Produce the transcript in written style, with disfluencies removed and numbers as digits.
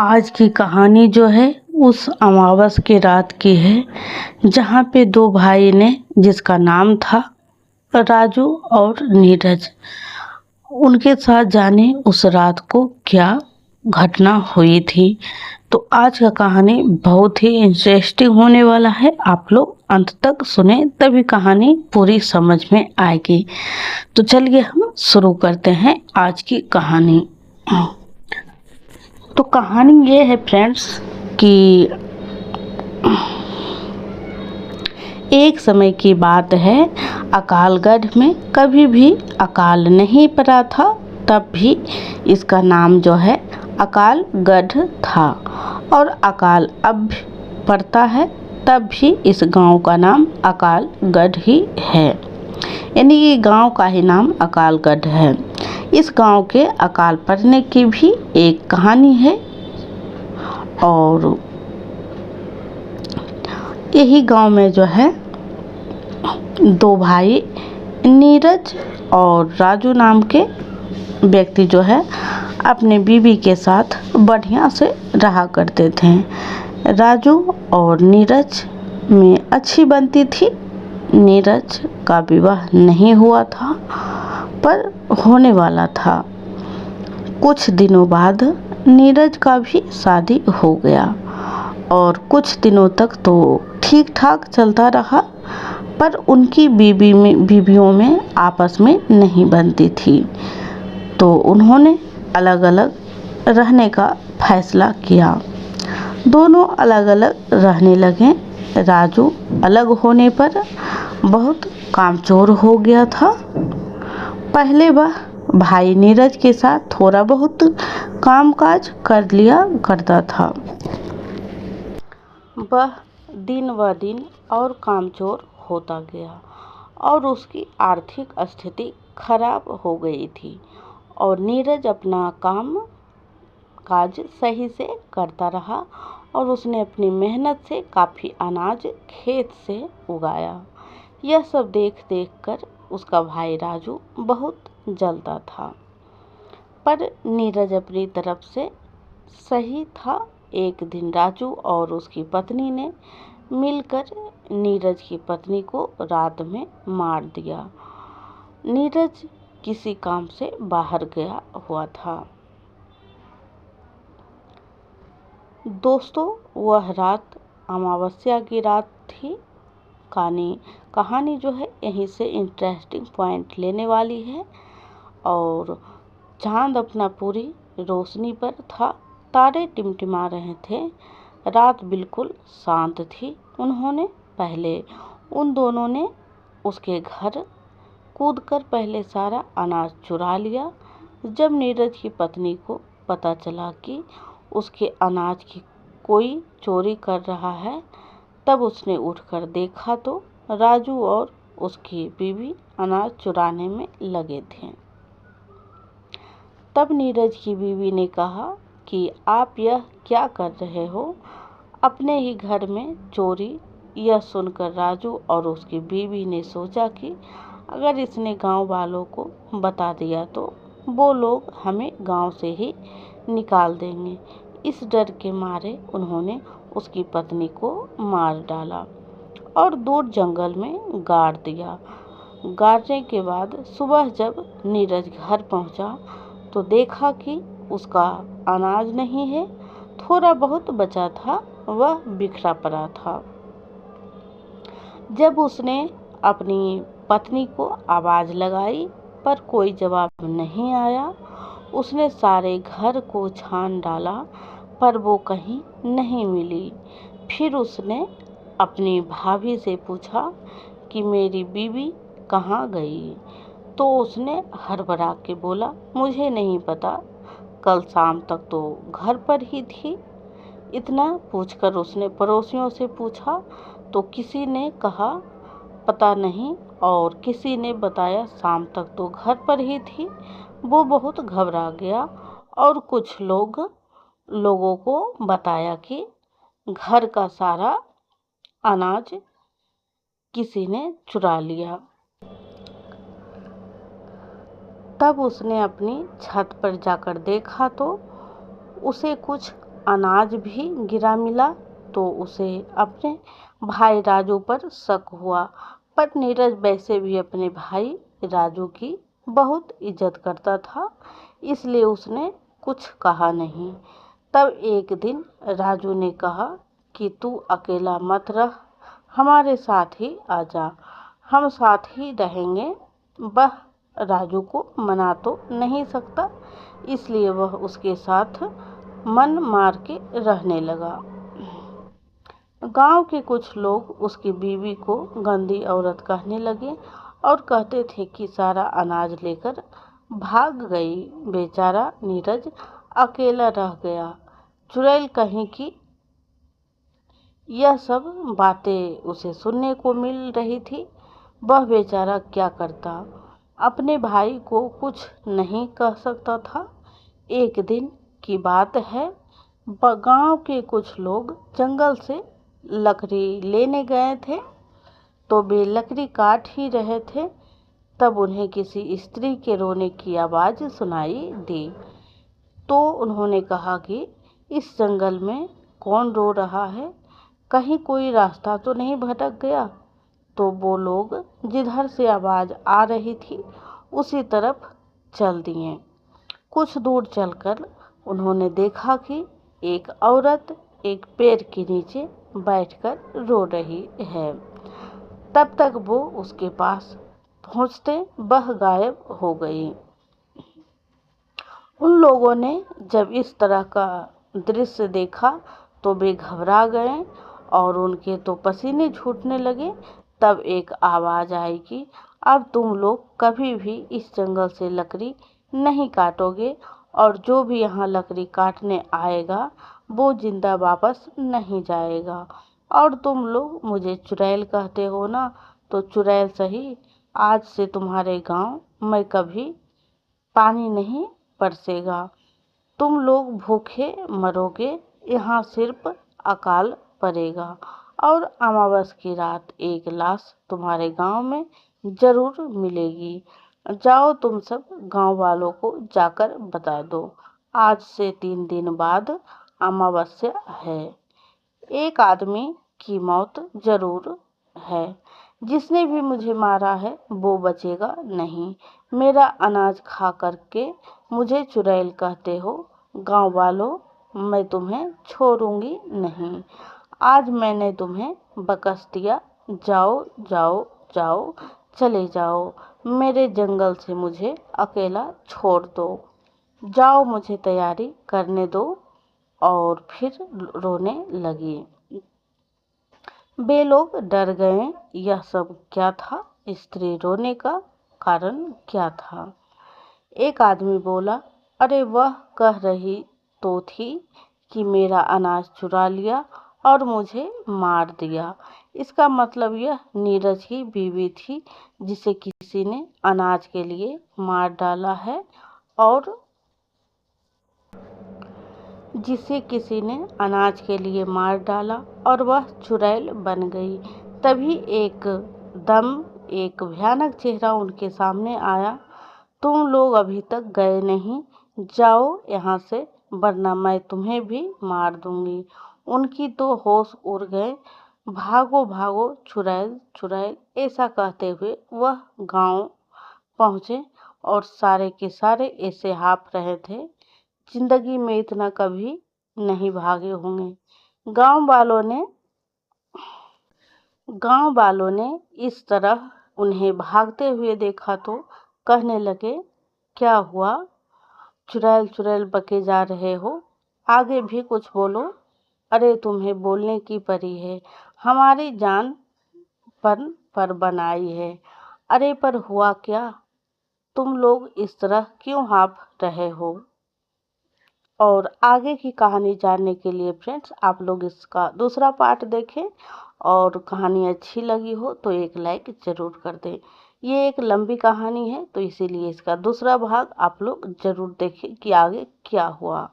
आज की कहानी जो है उस अमावस की रात की है, जहाँ पे दो भाई ने, जिसका नाम था राजू और नीरज, उनके साथ जाने उस रात को क्या घटना हुई थी। तो आज का कहानी बहुत ही इंटरेस्टिंग होने वाला है। आप लोग अंत तक सुने तभी कहानी पूरी समझ में आएगी। तो चलिए हम शुरू करते हैं आज की कहानी। तो कहानी ये है फ्रेंड्स कि एक समय की बात है, अकालगढ़ में कभी भी अकाल नहीं पड़ा था। तब भी इसका नाम जो है अकालगढ़ था, और अकाल अब भी पड़ता है तब भी इस गांव का नाम अकालगढ़ ही है, यानी ये गांव का ही नाम अकालगढ़ है। इस गांव के अकाल पड़ने की भी एक कहानी है, और यही गांव में जो है दो भाई नीरज और राजू नाम के व्यक्ति जो है अपने बीवी के साथ बढ़िया से रहा करते थे। राजू और नीरज में अच्छी बनती थी। नीरज का विवाह नहीं हुआ था, पर होने वाला था। कुछ दिनों बाद नीरज का भी शादी हो गया, और कुछ दिनों तक तो ठीक ठाक चलता रहा, पर उनकी बीवियों में आपस में नहीं बनती थी। तो उन्होंने अलग अलग रहने का फैसला किया। दोनों अलग अलग रहने लगे। राजू अलग होने पर बहुत कामचोर हो गया था। पहले वह भाई नीरज के साथ थोड़ा बहुत कामकाज कर लिया करता था। वह दिन व दिन और कामचोर होता गया, और उसकी आर्थिक स्थिति खराब हो गई थी। और नीरज अपना काम काज सही से करता रहा, और उसने अपनी मेहनत से काफ़ी अनाज खेत से उगाया। यह सब देख देख कर उसका भाई राजू बहुत जलता था, पर नीरज अपनी तरफ से सही था। एक दिन राजू और उसकी पत्नी ने मिलकर नीरज की पत्नी को रात में मार दिया। नीरज किसी काम से बाहर गया हुआ था। दोस्तों, वह रात अमावस्या की रात थी। कहानी जो है यहीं से इंटरेस्टिंग पॉइंट लेने वाली है, और चांद अपना पूरी रोशनी पर था। तारे टिमटिमा रहे थे। रात बिल्कुल शांत थी। उन्होंने पहले उन दोनों ने उसके घर कूदकर पहले सारा अनाज चुरा लिया। जब नीरज की पत्नी को पता चला कि उसके अनाज की कोई चोरी कर रहा है, तब उसने उठकर देखा तो राजू और उसकी बीवी अनाज चुराने में लगे थे। तब नीरज की बीवी ने कहा कि आप यह क्या कर रहे हो, अपने ही घर में चोरी। यह सुनकर राजू और उसकी बीवी ने सोचा कि अगर इसने गांव वालों को बता दिया तो वो लोग हमें गांव से ही निकाल देंगे। इस डर के मारे उन्होंने उसकी पत्नी को मार डाला और दूर जंगल में गाड़ दिया। गाड़ने के बाद सुबह जब नीरज घर पहुंचा तो देखा कि उसका अनाज नहीं है, थोड़ा बहुत बचा था, वह बिखरा पड़ा था। जब उसने अपनी पत्नी को आवाज़ लगाई पर कोई जवाब नहीं आया। उसने सारे घर को छान डाला पर वो कहीं नहीं मिली। फिर उसने अपनी भाभी से पूछा कि मेरी बीवी कहाँ गई, तो उसने हड़बड़ा के बोला, मुझे नहीं पता, कल शाम तक तो घर पर ही थी। इतना पूछकर उसने पड़ोसियों से पूछा तो किसी ने कहा पता नहीं, और किसी ने बताया शाम तक तो घर पर ही थी। वो बहुत घबरा गया और कुछ लोगों को बताया कि घर का सारा अनाज किसी ने चुरा लिया। तब उसने अपनी छत पर जाकर देखा तो उसे कुछ अनाज भी गिरा मिला तो उसे अपने भाई राजू पर शक हुआ। पर नीरज वैसे भी अपने भाई राजू की बहुत इज्जत करता था, इसलिए उसने कुछ कहा नहीं। तब एक दिन राजू ने कहा कि तू अकेला मत रह, हमारे साथ ही आ जा, हम साथ ही रहेंगे। वह राजू को मना तो नहीं सकता, इसलिए वह उसके साथ मन मार के रहने लगा। गांव के कुछ लोग उसकी बीवी को गंदी औरत कहने लगे और कहते थे कि सारा अनाज लेकर भाग गई, बेचारा नीरज अकेला रह गया, चुड़ैल कहीं की। यह सब बातें उसे सुनने को मिल रही थी। वह बेचारा क्या करता, अपने भाई को कुछ नहीं कह सकता था। एक दिन की बात है, गांव के कुछ लोग जंगल से लकड़ी लेने गए थे, तो वे लकड़ी काट ही रहे थे, तब उन्हें किसी स्त्री के रोने की आवाज़ सुनाई दी। तो उन्होंने कहा कि इस जंगल में कौन रो रहा है, कहीं कोई रास्ता तो नहीं भटक गया। तो वो लोग जिधर से आवाज़ आ रही थी उसी तरफ चल दिए। कुछ दूर चलकर उन्होंने देखा कि एक औरत एक पेड़ के नीचे बैठकर रो रही है। तब तक वो उसके पास पहुंचते वह गायब हो गई। उन लोगों ने जब इस तरह का दृश्य देखा तो वे घबरा गए और उनके तो पसीने छूटने लगे। तब एक आवाज़ आई कि अब तुम लोग कभी भी इस जंगल से लकड़ी नहीं काटोगे, और जो भी यहाँ लकड़ी काटने आएगा वो जिंदा वापस नहीं जाएगा। और तुम लोग मुझे चुड़ैल कहते हो ना, तो चुड़ैल सही, आज से तुम्हारे गांव में कभी पानी नहीं बरसेगा, तुम लोग भूखे मरोगे, यहाँ सिर्फ अकाल पड़ेगा, और अमावस की रात एक लाश तुम्हारे गांव में जरूर मिलेगी। जाओ तुम सब गांव वालों को जाकर बता दो, आज से 3 दिन बाद अमावस्या है। एक आदमी की मौत जरूर है, जिसने भी मुझे मारा है वो बचेगा नहीं। मेरा अनाज खा करके मुझे चुड़ैल कहते हो, गांव वालों, मैं तुम्हें छोड़ूंगी नहीं। आज मैंने तुम्हें बकस दिया, जाओ जाओ जाओ, चले जाओ, मेरे जंगल से मुझे अकेला छोड़ दो, जाओ मुझे तैयारी करने दो। और फिर रोने लगी। वे लोग डर गए, यह सब क्या था, स्त्री रोने का कारण क्या था। एक आदमी बोला, अरे वह कह रही तो थी कि मेरा अनाज चुरा लिया और मुझे मार दिया। इसका मतलब यह नीरज की बीवी थी, जिसे किसी ने अनाज के लिए मार डाला है, और जिसे किसी ने अनाज के लिए मार डाला और वह चुड़ैल बन गई। तभी एकदम एक भयानक चेहरा उनके सामने आया, तुम लोग अभी तक गए नहीं, जाओ यहाँ से, वरना मैं तुम्हें भी मार दूंगी। उनकी तो होश उड़ गए, भागो भागो चुड़ैल चुड़ैल, ऐसा कहते हुए वह गांव पहुँचे, और सारे के सारे ऐसे हाँफ रहे थे, जिंदगी में इतना कभी नहीं भागे होंगे। गांव वालों ने इस तरह उन्हें भागते हुए देखा तो कहने लगे, क्या हुआ, चुड़ैल चुड़ैल बके जा रहे हो, आगे भी कुछ बोलो। अरे तुम्हें बोलने की परी है, हमारी जान पर बनाई है। अरे पर हुआ क्या, तुम लोग इस तरह क्यों हाँफ रहे हो। और आगे की कहानी जानने के लिए फ्रेंड्स आप लोग इसका दूसरा पार्ट देखें, और कहानी अच्छी लगी हो तो एक लाइक ज़रूर कर दें। ये एक लंबी कहानी है, तो इसीलिए इसका दूसरा भाग आप लोग ज़रूर देखें कि आगे क्या हुआ।